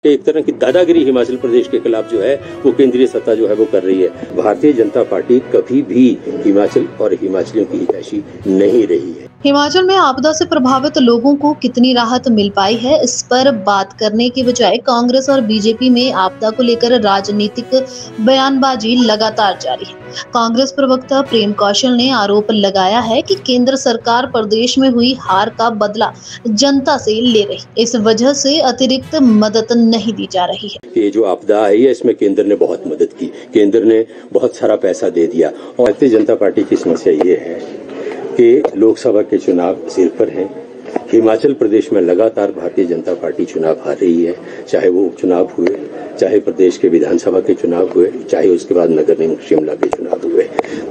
कि एक तरह की दादागिरी हिमाचल प्रदेश के खिलाफ जो है वो केंद्रीय सत्ता जो है वो कर रही है। भारतीय जनता पार्टी कभी भी हिमाचल और हिमाचलियों की हितैषी नहीं रही है। हिमाचल में आपदा से प्रभावित लोगों को कितनी राहत मिल पाई है, इस पर बात करने के बजाय कांग्रेस और बीजेपी में आपदा को लेकर राजनीतिक बयानबाजी लगातार जारी है। कांग्रेस प्रवक्ता प्रेम कौशल ने आरोप लगाया है कि केंद्र सरकार प्रदेश में हुई हार का बदला जनता से ले रही, इस वजह से अतिरिक्त मदद नहीं दी जा रही है। ये जो आपदा आई है इसमें केंद्र ने बहुत मदद की, केंद्र ने बहुत सारा पैसा दे दिया। और भारतीय जनता पार्टी की समस्या ये है कि लोकसभा के चुनाव सिर पर हैं। हिमाचल प्रदेश में लगातार भारतीय जनता पार्टी चुनाव हार रही है, चाहे वो उपचुनाव हुए, चाहे प्रदेश के विधानसभा के चुनाव हुए, चाहे उसके बाद नगर निगम शिमला के चुनाव हुए।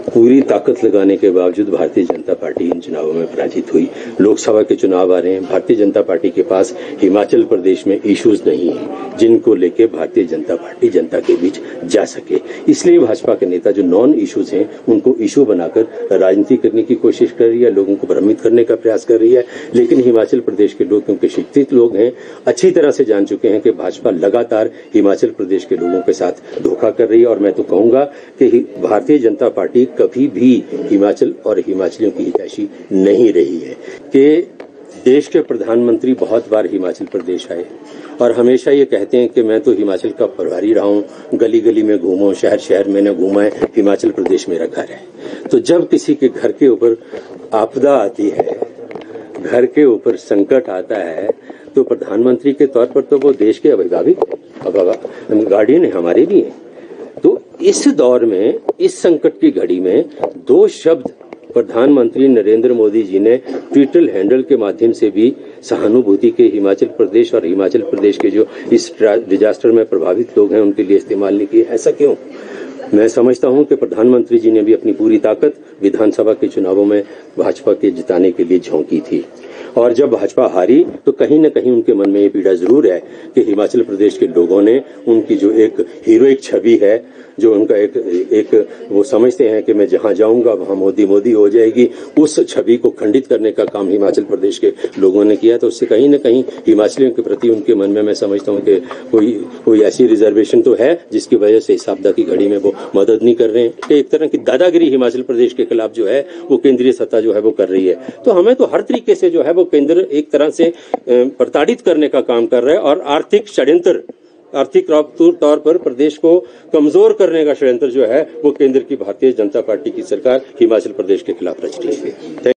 पूरी ताकत लगाने के बावजूद भारतीय जनता पार्टी इन चुनावों में पराजित हुई। लोकसभा के चुनाव आ रहे हैं, भारतीय जनता पार्टी के पास हिमाचल प्रदेश में इश्यूज नहीं है जिनको लेके भारतीय जनता पार्टी जनता के बीच जा सके। इसलिए भाजपा के नेता जो नॉन इश्यूज हैं उनको इशू बनाकर राजनीति करने की कोशिश कर रही है, लोगों को भ्रमित करने का प्रयास कर रही है। लेकिन हिमाचल प्रदेश के लोग, क्योंकि शिक्षित लोग हैं, अच्छी तरह से जान चुके हैं कि भाजपा लगातार हिमाचल प्रदेश के लोगों के साथ धोखा कर रही है। और मैं तो कहूंगा कि भारतीय जनता पार्टी कभी भी हिमाचल और हिमाचलियों की हितैषी नहीं रही है। कि देश के प्रधानमंत्री बहुत बार हिमाचल प्रदेश आए और हमेशा ये कहते हैं कि मैं तो हिमाचल का प्रभारी रहा हूँ, गली गली में घूमा, शहर शहर मैंने घूमा है, हिमाचल प्रदेश मेरा घर है। तो जब किसी के घर के ऊपर आपदा आती है, घर के ऊपर संकट आता है, तो प्रधानमंत्री के तौर पर तो वो देश के अभिभावक गार्डियन है, हमारे भी हैं। तो इस दौर में, इस संकट की घड़ी में दो शब्द प्रधानमंत्री नरेंद्र मोदी जी ने ट्विटर हैंडल के माध्यम से भी सहानुभूति के हिमाचल प्रदेश और हिमाचल प्रदेश के जो इस डिजास्टर में प्रभावित लोग हैं उनके लिए इस्तेमाल नहीं किए। ऐसा क्यों? मैं समझता हूं कि प्रधानमंत्री जी ने भी अपनी पूरी ताकत विधानसभा के चुनावों में भाजपा के जिताने के लिए झोंकी थी। और जब भाजपा हारी तो कहीं न कहीं उनके मन में ये पीड़ा जरूर है कि हिमाचल प्रदेश के लोगों ने उनकी जो एक हीरोइक छवि है, जो उनका एक वो समझते हैं कि मैं जहां जाऊंगा वहां मोदी मोदी हो जाएगी, उस छवि को खंडित करने का काम हिमाचल प्रदेश के लोगों ने किया। तो उससे कहीं न कहीं हिमाचलियों के प्रति उनके मन में मैं समझता हूं कि कोई ऐसी रिजर्वेशन तो है जिसकी वजह से इस आपदा की घड़ी में वो मदद नहीं कर रहे हैं। कि एक तरह की दादागिरी हिमाचल प्रदेश के खिलाफ जो है वो केंद्रीय सत्ता जो है वो कर रही है। तो हमें तो हर तरीके से जो है वो केंद्र एक तरह से प्रताड़ित करने का काम कर रहा है और आर्थिक षड्यंत्र, आर्थिक तौर पर प्रदेश को कमजोर करने का षड्यंत्र जो है वो केंद्र की भारतीय जनता पार्टी की सरकार हिमाचल प्रदेश के खिलाफ रच रही है।